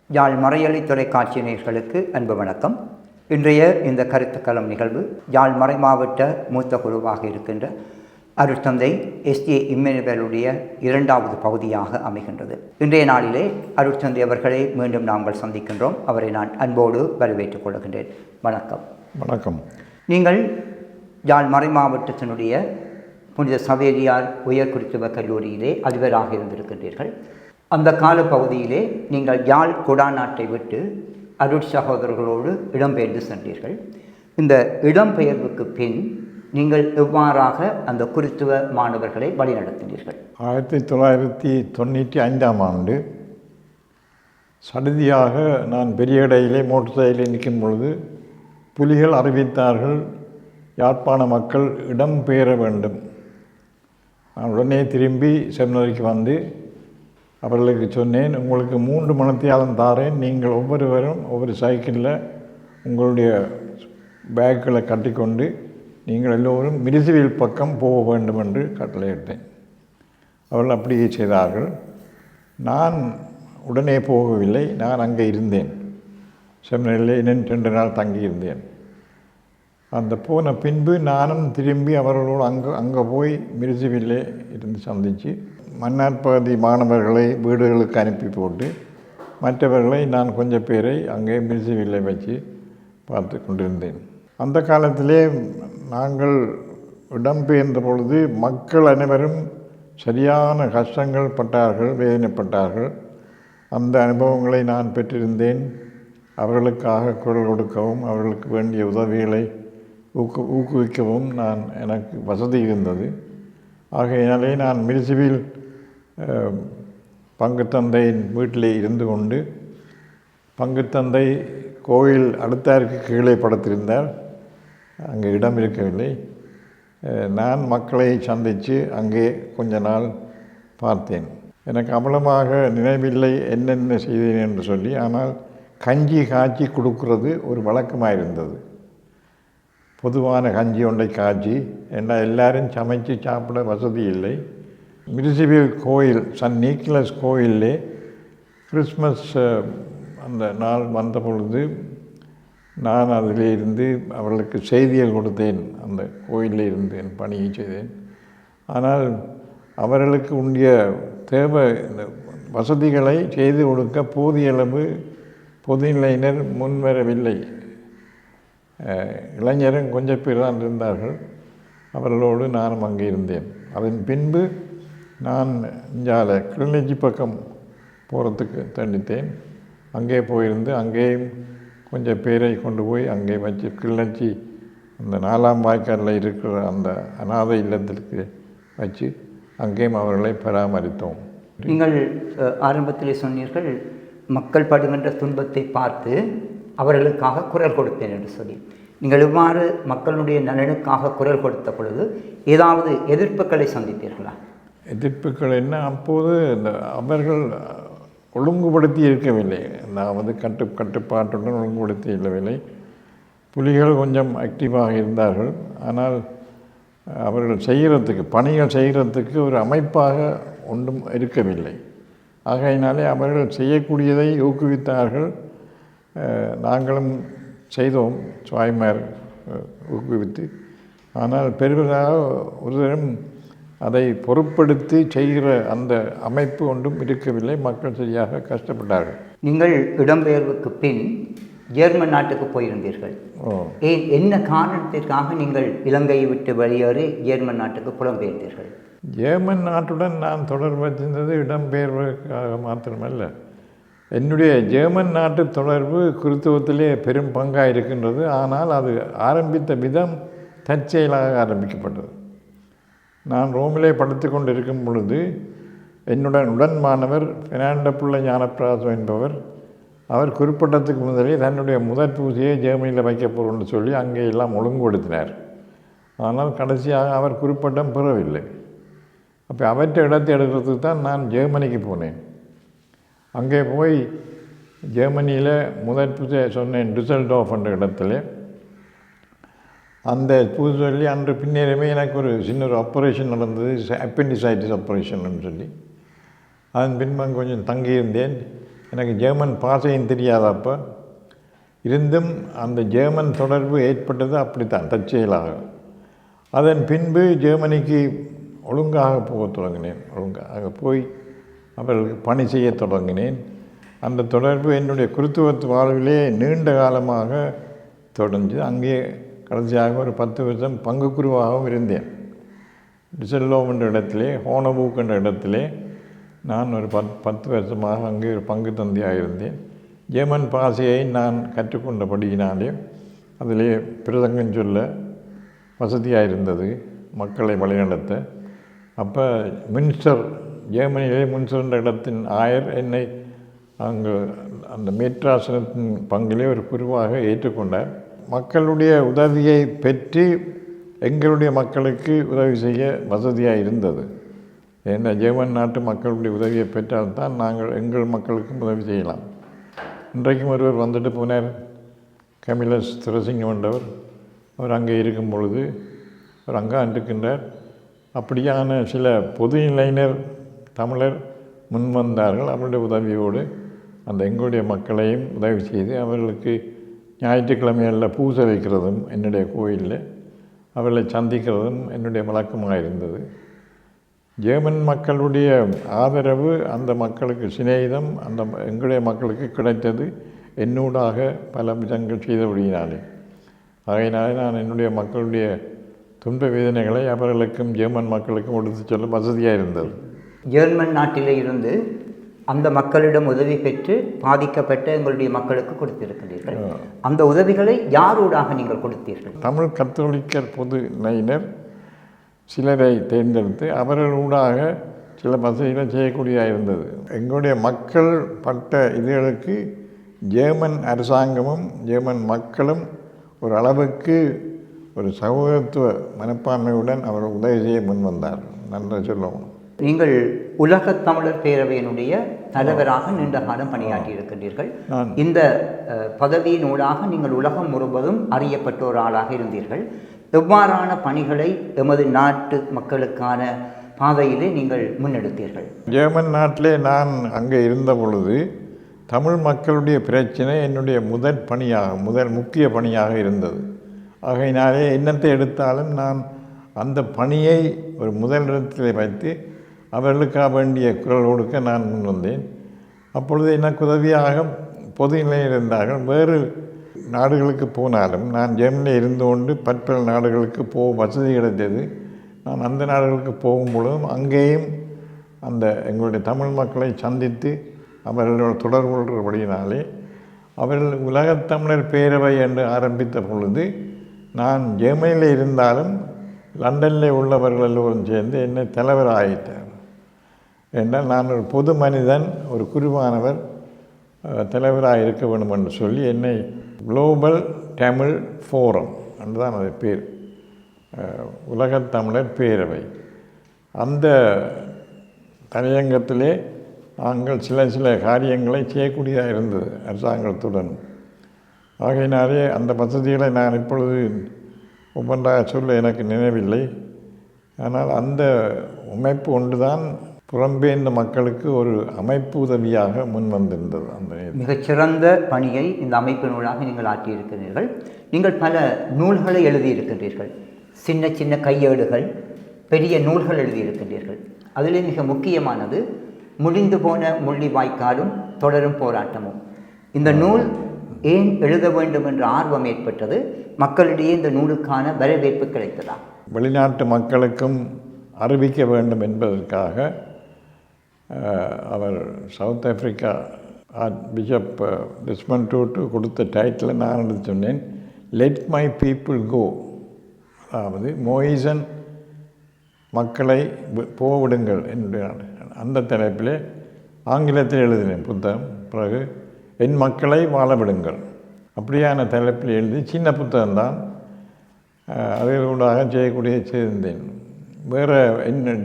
யாழ் மறையொலி தொலைக்காட்சி நேயர்களுக்கு அன்பு வணக்கம். இன்றைய இந்த கருத்துக்களம் நிகழ்வு யாழ் மறை மாவட்ட மூத்த குழுவாக இருக்கின்ற அருட்தந்தை எஸ்ஏ இம்மானுவேலுடைய இரண்டாவது பகுதியாக அமைகின்றது. இன்றைய நாளிலே அருட்தந்தை அவர்களை மீண்டும் நாங்கள் சந்திக்கின்றோம். அவரை நான் அன்போடு வரவேற்றுக் கொள்கின்றேன். வணக்கம். வணக்கம். நீங்கள் யாழ் மறை மாவட்டத்தினுடைய புனித சவேரியார் உயர்குருத்துவ கல்லூரியிலே அதிபராக இருந்திருக்கின்றீர்கள். அந்த காலப்பகுதியிலே நீங்கள் யாழ் குடாநாட்டை விட்டு அருட் சகோதரர்களோடு இடம்பெயர்ந்து சென்றீர்கள். இந்த இடம்பெயர்வுக்கு பின் நீங்கள் எவ்வாறாக அந்த குருத்துவ மாணவர்களை வழிநடத்தினீர்கள்? 1995ஆம் ஆண்டு சடுதியாக நான் பெரிய இடையிலே மோட்டர் சைக்கிளில் நிற்கும் பொழுது புலிகள் அறிவித்தார்கள், யாழ்ப்பாண மக்கள் இடம்பெயர வேண்டும். நான் உடனே திரும்பி செமினரிக்கு வந்து அவர்களுக்கு சொன்னேன், உங்களுக்கு 3 மணித்தியாலம் தாரேன், நீங்கள் ஒவ்வொருவரும் ஒவ்வொரு சைக்கிளில் உங்களுடைய பேக்குகளை கட்டிக்கொண்டு நீங்கள் எல்லோரும் மிரிசுவில் பக்கம் போக வேண்டும் என்று கட்டளையிட்டேன். அவர்கள் அப்படியே செய்தார்கள். நான் உடனே போகவில்லை. நான் அங்கே இருந்தேன். செமினரியில் இன்னும் 2 நாள் தங்கியிருந்தேன். அந்த போன பின்பு நானும் திரும்பி அவர்களோடு அங்கே போய் மிரிசுவில்லே இருந்து சந்தித்து மன்னார் பகுதி மாணவர்களை வீடுகளுக்கு அனுப்பி போட்டு மற்றவர்களை நான் கொஞ்சம் பேரை அங்கே மிரிசுவில்லை வச்சு பார்த்து கொண்டிருந்தேன். அந்த காலத்திலே நாங்கள் இடம்பெயர்ந்த பொழுது மக்கள் அனைவரும் சரியான கஷ்டங்கள் பட்டார்கள், வேதனைப்பட்டார்கள். அந்த அனுபவங்களை நான் பெற்றிருந்தேன். அவர்களுக்காக குரல் கொடுக்கவும் அவர்களுக்கு வேண்டிய உதவிகளை ஊக்குவிக்கவும் எனக்கு வசதி இருந்தது. ஆகையினாலே நான் மிரிசுவில் பங்குத்தந்தையின் வீட்டிலே இருந்து கொண்டு, பங்குத்தந்தை கோயில் அடுத்தாருக்கு கீழே படுத்திருந்தார், அங்கே இடம் இருக்கவில்லை. நான் மக்களை சந்தித்து அங்கே கொஞ்ச நாள் பார்த்தேன். எனக்கு அவ்வளமாக நினைவில்லை என்னென்ன செய்தேன் என்று சொல்லி. ஆனால் கஞ்சி காய்ச்சி கொடுக்கறது ஒரு வழக்கமாக இருந்தது. பொதுவான கஞ்சி ஒன்றை காய்ச்சி, ஏன்னா எல்லாரும் சமைச்சு சாப்பிட வசதி இல்லை. மிரிசுவில் கோயில் சன் நீக்லஸ் கோயிலே கிறிஸ்மஸ் அந்த நாள் வந்த பொழுது நான் அதிலே இருந்து அவர்களுக்கு செய்தியை கொடுத்தேன். அந்த கோயிலில் இருந்து என் பணியை செய்தேன். ஆனால் அவர்களுக்கு உண்டிய தேவை வசதிகளை செய்து கொடுக்க போதிய அளவு பொதுநிலையினர் முன்வரவில்லை. இளைஞரும் கொஞ்சம் பேர் தான் இருந்தார்கள். அவர்களோடு நானும் அங்கே இருந்தேன். அதன் பின்பு நான் இஞ்சால கிளிநொச்சி பக்கம் போகிறதுக்கு தண்டித்தேன். அங்கே போயிருந்து அங்கேயும் கொஞ்சம் பேரை கொண்டு போய் அங்கே வச்சு கிளிநொச்சி அந்த 4ஆம் வாய்க்காலில் இருக்கிற அந்த அநாதை இல்லத்திற்கு வச்சு அங்கேயும் அவர்களை பராமரித்தோம். நீங்கள் ஆரம்பத்தில் சொன்னீர்கள், மக்கள் படுகின்ற துன்பத்தை பார்த்து அவர்களுக்காக குரல் கொடுத்தேன் என்று சொல்லி. நீங்கள் இவ்வாறு மக்களுடைய நலனுக்காக குரல் கொடுத்த பொழுது ஏதாவது எதிர்ப்புகளை சந்தித்தீர்களா? எதிர்ப்புகள் என்ன, அப்போது இந்த அவர்கள் ஒழுங்குபடுத்தி இருக்கவில்லை. அதாவது கட்டுப்பாட்டுடன் ஒழுங்குபடுத்தி இல்லவில்லை. புலிகள் கொஞ்சம் ஆக்டிவாக இருந்தார்கள். ஆனால் அவர்கள் செய்கிறதுக்கு பணிகள் செய்கிறதுக்கு ஒரு அமைப்பாக ஒன்றும் இருக்கவில்லை. ஆகையினாலே அவர்கள் செய்யக்கூடியதை ஊக்குவித்தார்கள். நாங்களும் செய்தோம், சுவாய்மார் ஊக்குவித்து. ஆனால் பெருவதாக ஒருவரும் அதை பொருட்படுத்தி செய்கிற அந்த அமைப்பு ஒன்றும் இருக்கவில்லை. மக்கள் சரியாக கஷ்டப்பட்டார்கள். நீங்கள் இடம்பெயர்வுக்கு பின் ஜெர்மன் நாட்டுக்கு போயிருந்தீர்கள். என்ன காரணத்திற்காக நீங்கள் இலங்கையை விட்டு வெளியேறி ஜெர்மன் நாட்டுக்கு புலம்பெயர்ந்தீர்கள்? ஜெர்மன் நாட்டுடன் நான் தொடர்பு வச்சிருந்தது இடம்பெயர்வுக்காக மாத்திரமல்ல. என்னுடைய ஜெர்மன் நாட்டு தொடர்பு கிறிஸ்தவத்திலே பெரும் பங்காக இருக்கின்றது. ஆனால் அது ஆரம்பித்த விதம் தற்செயலாக ஆரம்பிக்கப்பட்டது. நான் ரோமிலே படித்து கொண்டு இருக்கும் பொழுது என்னுடன் மாணவர் பெர்னாண்டோ பிள்ளை ஞானப்பிரகாசம் என்பவர், அவர் குறிப்பிட்டத்துக்கு முதலே தன்னுடைய முதற் பூஜையை ஜெர்மனியில் வைக்க போகிறோம்னு சொல்லி அங்கே எல்லாம் ஒழுங்குபடுத்தினார். ஆனால் கடைசியாக அவர் குறிப்பிட்டம் பெறவில்லை. அப்போ அவற்றை இடத்தை எடுக்கிறதுக்கு தான் நான் ஜெர்மனிக்கு போனேன். அங்கே போய் ஜெர்மனியில் முதற் பூஜை சொன்னேன், டுசல்டோஃப் என்ற இடத்துல. அந்த பூஜை சொல்லி அன்று பின்னேறமே எனக்கு ஒரு சின்ன ஒரு ஆப்ரேஷன் நடந்தது, அப்பெண்டிசைட்டிஸ் ஆப்ரேஷன் சொல்லி. அதன் பின்பு கொஞ்சம் தங்கியிருந்தேன். எனக்கு ஜெர்மன் பாஷையும் தெரியாதப்போ இருந்தும் அந்த ஜெர்மன் தொடர்பு ஏற்பட்டது அப்படித்தான் தற்செயலாக. அதன் பின்பு ஜெர்மனிக்கு ஒழுங்காக போக தொடங்கினேன். ஒழுங்காக போய் அவர்களுக்கு பணி செய்ய தொடங்கினேன். அந்த தொடர்பு என்னுடைய குருத்துவ வாழ்விலே நீண்ட காலமாக தொடர்ந்து அங்கே கடைசியாக ஒரு 10 வருஷம் பங்கு குருவாகவும் இருந்தேன். டிசெல்லோவ் என்ற இடத்திலே, ஹோனபூக் என்ற இடத்திலே நான் ஒரு 10 வருஷமாக அங்கே ஒரு பங்கு தந்தையாக இருந்தேன். ஜெர்மன் பாஷையை நான் கற்றுக்கொண்டபடியினாலே அதிலே பிரசங்கம் சொல்ல வசதியாக இருந்தது, மக்களை வழிநடத்த. அப்போ மின்ஸ்டர், ஜெர்மனியிலே மின்ஸ்டர் என்ற இடத்தின் ஆயர் என்னை அங்கு அந்த மேற்றாசனத்தின் பங்கிலே ஒரு குருவாக ஏற்றுக்கொண்டார். மக்களுடைய உதவியை பெற்று எங்களுடைய மக்களுக்கு உதவி செய்ய வசதியாக இருந்தது. ஏன்னா ஜெர்மன் நாட்டு மக்களுடைய உதவியை பெற்றால்தான் நாங்கள் எங்கள் மக்களுக்கும் உதவி செய்யலாம். இன்றைக்கும் ஒருவர் வந்துட்டு போனார், கமிலஸ் துரசிங்கம் என்றவர். அவர் அங்கே இருக்கும் பொழுது அவர் அங்கே இருக்கின்றார். அப்படியான சில பொதுநிலையினர் தமிழர் முன்வந்தார்கள். அவருடைய உதவியோடு அந்த எங்களுடைய மக்களையும் உதவி செய்து அவர்களுக்கு ஞாயிற்றுக்கிழமைகளில் பூஜை வைக்கிறதும் என்னுடைய கோயிலில் அவர்களை சந்திக்கிறதும் என்னுடைய வழக்கமாக இருந்தது. ஜெர்மன் மக்களுடைய ஆதரவு, அந்த மக்களுக்கு சிநேகிதம் அந்த எங்களுடைய மக்களுக்கு கிடைத்தது என்னூடாக பல விதங்கள் செய்தபடியினாலே. ஆகையினாலே நான் என்னுடைய மக்களுடைய துன்ப வேதனைகளை அவர்களுக்கும் ஜெர்மன் மக்களுக்கும் எடுத்து சொல்ல வசதியாக இருந்தது. ஜெர்மன் நாட்டிலே இருந்து அந்த மக்களிடம் உதவி பெற்று பாதிக்கப்பட்ட எங்களுடைய மக்களுக்கு கொடுத்திருக்கிறீர்கள். அந்த உதவிகளை யாரூடாக நீங்கள் கொடுத்தீர்கள்? தமிழ் கத்தோலிக்கர் பொது நிலையினர் சிலரை தேர்ந்தெடுத்து அவர்களூடாக சில வசதிகளை செய்யக்கூடியதாக இருந்தது. எங்களுடைய மக்கள் பட்ட இதுகளுக்கு ஜெர்மன் அரசாங்கமும் ஜெர்மன் மக்களும் ஒரு அளவுக்கு ஒரு சகோதரத்துவ மனப்பான்மையுடன் அவர்கள் உதவி செய்ய முன்வந்தார். நன்றி சொல்லணும். நீங்கள் உலகத் தமிழர் பேரவையினுடைய தலைவராக நீண்ட காலம் பணியாற்றி இருக்கின்றீர்கள். இந்த பதவியினூடாக நீங்கள் உலகம் முழுவதும் அறியப்பட்ட ஒரு ஆளாக இருந்தீர்கள். எவ்வாறான பணிகளை எமது நாட்டு மக்களுக்கான பாதையிலே நீங்கள் முன்னெடுத்தீர்கள்? ஜெர்மன் நாட்டிலே நான் அங்கே இருந்த பொழுது தமிழ் மக்களுடைய பிரச்சனை என்னுடைய முதல் முக்கிய பணியாக இருந்தது. ஆகையினாலே என்னத்தை எடுத்தாலும் நான் அந்த பணியை ஒரு முதலிடத்தில் வைத்து அவர்களுக்காக வேண்டிய குரல் கொடுக்க நான் முன் வந்தேன். அப்பொழுது எனக்கு உதவியாக பொது நிலையில் இருந்தார்கள். வேறு நாடுகளுக்கு போனாலும் நான் ஜெர்மனியில் இருந்து கொண்டு பற்பல நாடுகளுக்கு வசதி கிடைத்தது. நான் அந்த நாடுகளுக்கு போகும் பொழுதும் அங்கேயும் அந்த எங்களுடைய தமிழ் மக்களை சந்தித்து அவர்களோட தொடர்பு கொள்கிறபடியினாலே அவர்கள் உலகத்தமிழர் பேரவை என்று ஆரம்பித்த பொழுது நான் ஜெர்மனியில் இருந்தாலும் லண்டனில் உள்ளவர்கள் எல்லோரும் சேர்ந்து என்னை தலைவர் ஆகிட்டார். என்றால் நான் ஒரு பொது மனிதன், ஒரு குருவானவர் தலைவராக இருக்க வேண்டும் என்று சொல்லி என்னை குளோபல் தமிழ் ஃபோரம் என்று தான் அது பேர், உலகத்தமிழர் பேரவை. அந்த தலையங்கத்திலே நாங்கள் சில காரியங்களை செய்யக்கூடியதாக இருந்தது அரசாங்கத்துடன். ஆகையினாலே அந்த வசதிகளை நான் இப்பொழுது ஒவ்வொன்றாக சொல்ல எனக்கு நினைவில்லை. ஆனால் அந்த அமைப்பு ஒன்றுதான் புறம்பெயர்ந்த மக்களுக்கு ஒரு அமைப்பு உதவியாக முன் வந்திருந்தது. அந்த மிகச்சிறந்த பணியை இந்த அமைப்பினூடாக நீங்கள் ஆற்றியிருக்கிறீர்கள். நீங்கள் பல நூல்களை எழுதியிருக்கின்றீர்கள். சின்ன சின்ன கையேடுகள், பெரிய நூல்கள் எழுதியிருக்கின்றீர்கள். அதிலே மிக முக்கியமானது முடிந்து போன முள்ளிவாய்க்காலும் தொடரும் போராட்டமும். இந்த நூல் ஏன் எழுத வேண்டும் என்ற ஆர்வம் ஏற்பட்டது? மக்களிடையே இந்த நூலுக்கான வரவேற்பு கிடைத்ததா? வெளிநாட்டு மக்களுக்கும் அறிவிக்க வேண்டும் என்பதற்காக அவர் சவுத் ஆப்பிரிக்கா பிஷப் டெஸ்மண்ட் டூட்டு கொடுத்த டைட்டில் நான் எடுத்து சொன்னேன், லெட் மை பீப்புள் கோ. அதாவது மோயிசன் மக்களை போவிடுங்கள் என்னுடைய அந்த தலைப்பிலே ஆங்கிலத்தில் எழுதினேன் புத்தகம். பிறகு என் மக்களை வாழ விடுங்கள் அப்படியான தலைப்பில் எழுதி சின்ன புத்தகம்தான், அதனூடாக செய்திருந்தேன். வேறு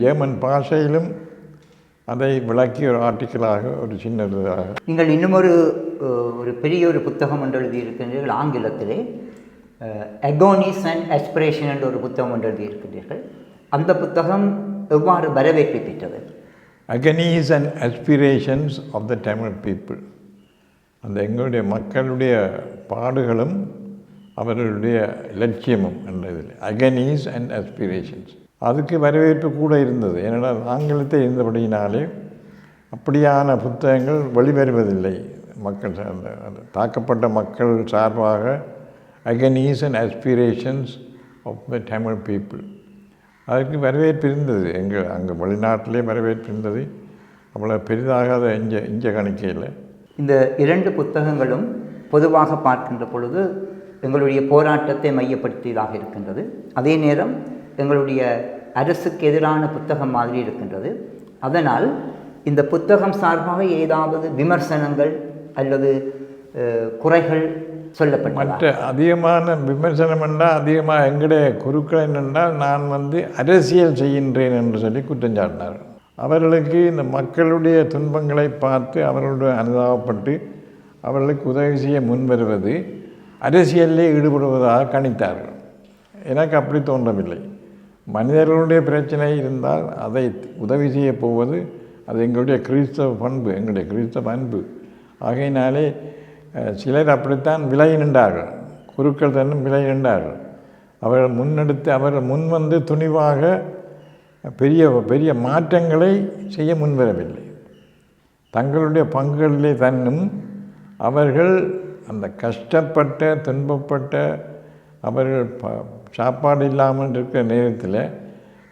ஜெர்மன் பாஷையிலும் அதை விளக்கி ஒரு ஆர்டிக்கலாக ஒரு சின்னதாக. நீங்கள் இன்னும் ஒரு பெரிய ஒரு புத்தகம் ஒன்று எழுதியிருக்கின்றீர்கள் ஆங்கிலத்திலே, அகோனிஸ் அண்ட் ஆஸ்பிரேஷன் என்ற ஒரு புத்தகம் ஒன்று எழுதியிருக்கின்றீர்கள். அந்த புத்தகம் எவ்வாறு வரவேற்பை பெற்றது? Agonies and aspirations of the Tamil people. அந்த எங்களுடைய மக்களுடைய பாடுகளும் அவர்களுடைய லட்சியமும் என்ற இதில் அகனீஸ் அண்ட் அஸ்பிரேஷன்ஸ் அதுக்கு வரவேற்பு கூட இருந்தது. ஏனென்றால் ஆங்கிலத்தில் இருந்தபடியினாலே அப்படியான புத்தகங்கள் வெளிவருவதில்லை. மக்கள் அந்த தாக்கப்பட்ட மக்கள் சார்பாக agonies and aspirations of the Tamil people அதுக்கு வரவேற்பு இருந்தது. அங்கே வெளிநாட்டிலே வரவேற்பு இருந்தது. அவ்வளோ பெரிதாக அதை இங்கே கணிக்கையில். இந்த 2 புத்தகங்களும் பொதுவாக பார்க்கின்ற பொழுது எங்களுடைய போராட்டத்தை மையப்படுத்தியதாக இருக்கின்றது. அதே நேரம் எங்களுடைய அரசுக்கு எதிரான புத்தகம் மாதிரி இருக்கின்றது. அதனால் இந்த புத்தகம் சார்பாக ஏதாவது விமர்சனங்கள் அல்லது குறைகள் சொல்லப்பட்ட மற்ற அதிகமான விமர்சனம் என்றால் அதிகமாக எங்களுடைய குருக்கள் என்னென்றால் நான் அரசியல் செய்கின்றேன் என்று சொல்லி குற்றம் சாட்டினார்கள். அவர்களுக்கு இந்த மக்களுடைய துன்பங்களை பார்த்து அவர்களுடைய அனுதாபப்பட்டு அவர்களுக்கு உதவி செய்ய முன்வருவது அரசியலிலே ஈடுபடுவதாக கணித்தார்கள். எனக்கு அப்படி தோன்றவில்லை. மனிதர்களுடைய பிரச்சனை இருந்தால் அதை உதவி செய்ய போவது அது எங்களுடைய கிறிஸ்தவ பண்பு, எங்களுடைய கிறிஸ்தவ அன்பு. ஆகையினாலே சிலர் அப்படித்தான் விலகி நின்றார்கள். குருக்கள் தன்னும் விலகி நின்றார்கள். அவர்கள் முன்னெடுத்து அவர்கள் முன்வந்து துணிவாக பெரிய பெரிய மாற்றங்களை செய்ய முன்வரவில்லை. தங்களுடைய பங்குகளிலே தன்னும் அவர்கள் அந்த கஷ்டப்பட்ட துன்பப்பட்ட அவர்கள் சாப்பாடு இல்லாமல் இருக்கிற நேரத்தில்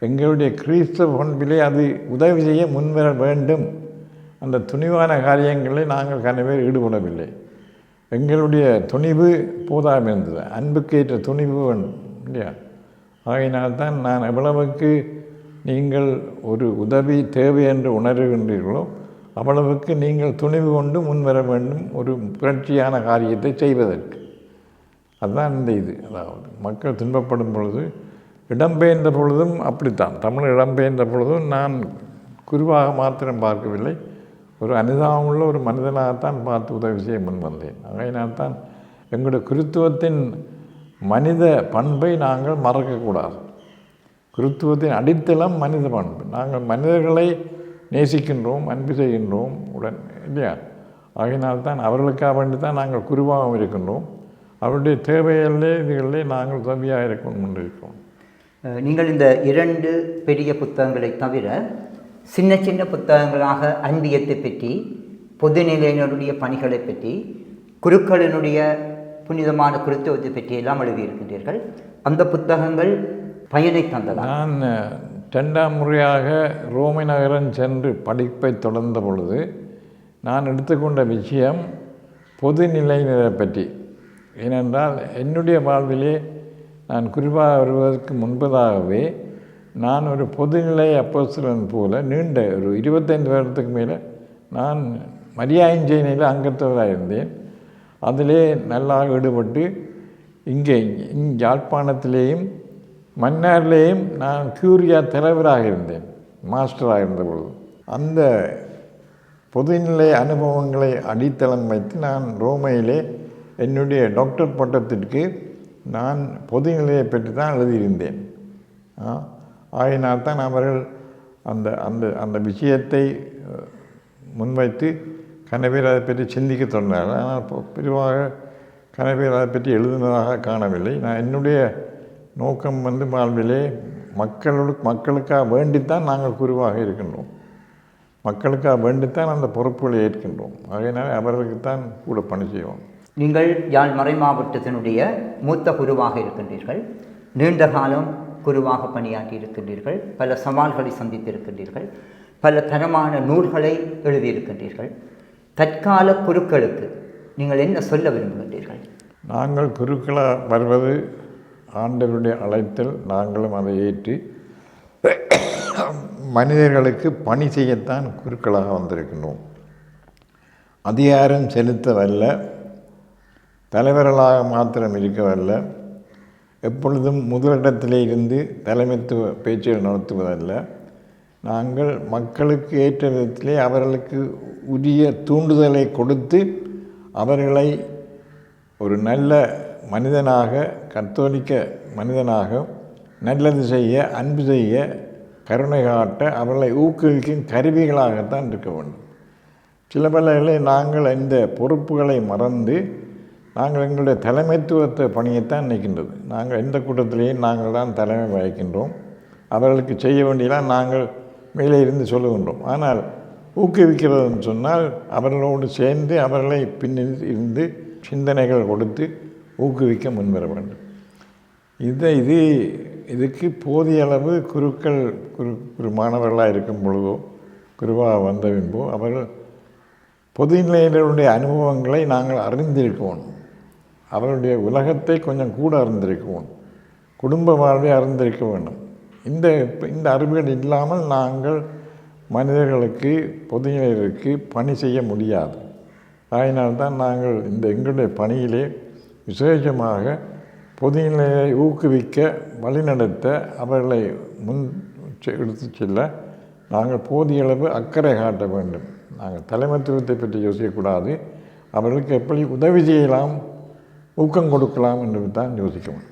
எங்களுடைய கிறிஸ்தவ பண்பிலே அது உதவி செய்ய முன்வர வேண்டும். அந்த துணிவான காரியங்களை நாங்கள் கனவே ஈடுபடவில்லை. எங்களுடைய துணிவு போதாமல் இருந்தது. அன்புக்கேற்ற துணிவு வேண்டும் இல்லையா? ஆகையினால்தான் நான் எவ்வளவுக்கு நீங்கள் ஒரு உதவி தேவை என்று உணர்கின்றீர்களோ அவ்வளவுக்கு நீங்கள் துணிவு கொண்டு முன்வர வேண்டும் ஒரு புரட்சியான காரியத்தை செய்வதற்கு. அதுதான் இந்த இது. அதாவது மக்கள் துன்பப்படும் பொழுது இடம்பெயர்ந்த பொழுதும் அப்படித்தான். தமிழ் இடம்பெயர்ந்த பொழுதும் நான் குருவாக மாத்திரம் பார்க்கவில்லை, ஒரு அனுதாபமுள்ள ஒரு மனிதனாகத்தான் பார்த்து உதவி செய்ய முன் வந்தேன். ஆகையினால்தான் எங்களுடைய கிறித்துவத்தின் மனித பண்பை நாங்கள் மறக்கக்கூடாது. கிறித்துவத்தின் அடித்தளம் மனித பண்பு. நாங்கள் மனிதர்களை நேசிக்கின்றோம், அன்பு செய்கின்றோம் உடன் இல்லையா? ஆகையினால்தான் அவர்களுக்காக வேண்டி தான் நாங்கள் குருவாகவும் இருக்கின்றோம். அவருடைய தேவைகளிலே இதுகளிலே நாங்கள் உதவியாக இருக்கணும் என்று இருக்கிறோம். நீங்கள் இந்த 2 பெரிய புத்தகங்களை தவிர சின்ன சின்ன புத்தகங்களாக அன்பியத்தை பற்றி, பொதுநிலையினருடைய பணிகளை பற்றி, குருக்களினுடைய புனிதமான கிறித்துவத்தை பற்றி எல்லாம் எழுதியிருக்கின்றீர்கள். அந்த புத்தகங்கள் பயனை தந்ததா? நான் 2ஆம் முறையாக ரோமை நகரம் சென்று படிப்பை தொடர்ந்த பொழுது நான் எடுத்துக்கொண்ட விஷயம் பொதுநிலையினரை பற்றி. ஏனென்றால் என்னுடைய வாழ்விலே நான் குறிப்பாக வருவதற்கு முன்பதாகவே நான் ஒரு பொதுநிலை அப்போஸ்தலன் போல நீண்ட ஒரு 25 வருடத்துக்கு மேலே நான் மரியாயஞ்சேனையில் அங்கத்தவராக இருந்தேன். அதிலே நல்லா ஈடுபட்டு இங்கே யாழ்ப்பாணத்திலேயும் மன்னாரிலேயும் நான் கியூரியா தலைவராக இருந்தேன், மாஸ்டராக இருந்தபொழுது. அந்த பொதுநிலை அனுபவங்களை அடித்தளம் வைத்து நான் ரோமையிலே என்னுடைய டாக்டர் பட்டத்திற்கு நான் பொதுநிலையை பற்றி தான் எழுதியிருந்தேன். ஆகினால்தான் அவர்கள் அந்த அந்த அந்த விஷயத்தை முன்வைத்து கனவேர் அதை பற்றி சிந்திக்க தொடர்ந்தார்கள். ஆனால் பிரிவாக கனவேர் அதை பற்றி எழுதுனதாக காணவில்லை. நான் என்னுடைய நோக்கம் வாழ்விலே மக்களுக்காக வேண்டித்தான் நாங்கள் குருவாக இருக்கின்றோம். மக்களுக்காக வேண்டித்தான் அந்த பொறுப்புகளை ஏற்கின்றோம். ஆகையினாலே அவர்களுக்குத்தான் கூட பணி செய்வோம். நீங்கள் யாழ் மறை மாவட்டத்தினுடைய மூத்த குருவாக இருக்கின்றீர்கள். நீண்ட காலம் குருவாக பணியாற்றி இருக்கின்றீர்கள். பல சவால்களை சந்தித்திருக்கின்றீர்கள். பல தரமான நூல்களை எழுதியிருக்கின்றீர்கள். தற்கால குருக்களுக்கு நீங்கள் என்ன சொல்ல விரும்புகின்றீர்கள்? நாங்கள் குருக்களாக வருவது ஆண்டவருடைய அழைத்தல். நாங்களும் அதை ஏற்றி மனிதர்களுக்கு பணி செய்யத்தான் குருக்களாக வந்திருக்கின்றோம். அதிகாரம் செலுத்தவல்ல, தலைவர்களாக மாத்திரம் இருக்கவல்ல, எப்பொழுதும் முதலிடத்திலே இருந்து தலைமைத்துவ பேச்சுகள் நடத்துவதல்ல. நாங்கள் மக்களுக்கு ஏற்ற விதத்திலே அவர்களுக்கு உரிய தூண்டுதலை கொடுத்து அவர்களை ஒரு நல்ல மனிதனாக, கத்தோலிக்க மனிதனாக நல்லது செய்ய, அன்பு செய்ய, கருணை காட்ட அவர்களை ஊக்குவிக்கும் கருவிகளாகத்தான் இருக்க வேண்டும். சில வேளைகளில் நாங்கள் இந்த பொறுப்புகளை மறந்து நாங்கள் எங்களுடைய தலைமைத்துவத்தை பணியைத்தான் நிற்கின்றது. நாங்கள் எந்த கூட்டத்திலேயும் நாங்கள் தான் தலைமை வகிக்கின்றோம். அவர்களுக்கு செய்ய வேண்டியெல்லாம் நாங்கள் மேலே இருந்து சொல்லுகின்றோம். ஆனால் ஊக்குவிக்கிறதுன்னு சொன்னால் அவர்களோடு சேர்ந்து அவர்களை பின்னில் இருந்து சிந்தனைகள் கொடுத்து ஊக்குவிக்க முன்வர வேண்டும். இதுக்கு போதிய அளவு குரு மாணவர்களாக இருக்கும் பொழுதோ குருவாக வந்த பின்போ அவர்கள் பொதுநிலையினருடைய அனுபவங்களை நாங்கள் அறிந்திருக்கணும். அவருடைய உலகத்தை கொஞ்சம் கூட அறிந்திருக்கணும். குடும்ப வாழ்வை அறிந்திருக்க வேண்டும். இந்த அறிவுகள் இல்லாமல் நாங்கள் மனிதர்களுக்கு பொதுநிலையினருக்கு பணி செய்ய முடியாது. அதனால்தான் நாங்கள் எங்களுடைய பணியிலே விசேஷமாக பொதுநிலையை ஊக்குவிக்க வழிநடத்த அவர்களை எடுத்து செல்ல நாங்கள் போதிய அளவு அக்கறை காட்ட வேண்டும். நாங்கள் தலைமைத்துவத்தை பற்றி யோசிக்கக்கூடாது. அவர்களுக்கு எப்படி உதவி செய்யலாம், ஊக்கம் கொடுக்கலாம் என்று தான் யோசிக்கணும்.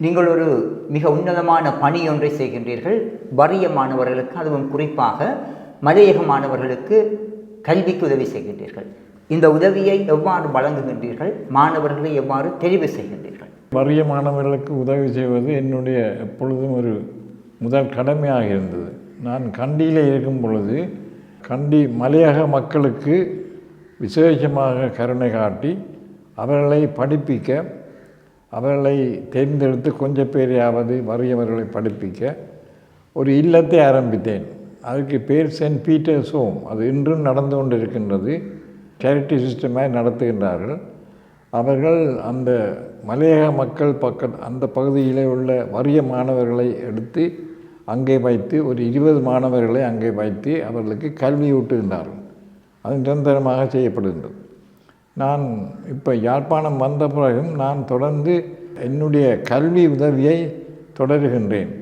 நீங்கள் ஒரு மிக உன்னதமான பணி ஒன்றை செய்கின்றீர்கள். வறிய மாணவர்களுக்கு, அதுவும் குறிப்பாக மலையக மாணவர்களுக்கு கல்விக்கு உதவி செய்கின்றீர்கள். இந்த உதவியை எவ்வாறு வழங்குகின்றீர்கள்? மாணவர்களை எவ்வாறு தெரிவு செய்கின்றீர்கள்? வறிய மாணவர்களுக்கு உதவி செய்வது என்னுடைய எப்பொழுதும் ஒரு முதல் கடமையாக இருந்தது. நான் கண்டியில் இருக்கும் பொழுது கண்டி மலையக மக்களுக்கு விசேஷமாக கருணை காட்டி அவர்களை படிப்பிக்க, அவர்களை தேர்ந்தெடுத்து கொஞ்சம் பேரையாவது வறியவர்களை படிப்பிக்க ஒரு இல்லத்தை ஆரம்பித்தேன். அதுக்கு பேர் சென்ட் பீட்டர்ஸ் ஹோம். அது இன்றும் நடந்து கொண்டு இருக்கின்றது. சேரிட்டி சிஸ்டமாக நடத்துகின்றார்கள். அவர்கள் அந்த மலையக மக்கள் அந்த பகுதியிலே உள்ள வறிய மாணவர்களை எடுத்து அங்கே வைத்து ஒரு 20 மாணவர்களை அங்கே வைத்து அவர்களுக்கு கல்வி ஊட்டுகின்றார்கள். அது நிரந்தரமாக செய்யப்படுகின்றது. நான் இப்போ யாழ்ப்பாணம் வந்த பிறகும் நான் தொடர்ந்து என்னுடைய கல்வி உதவியை தொடருகின்றேன்.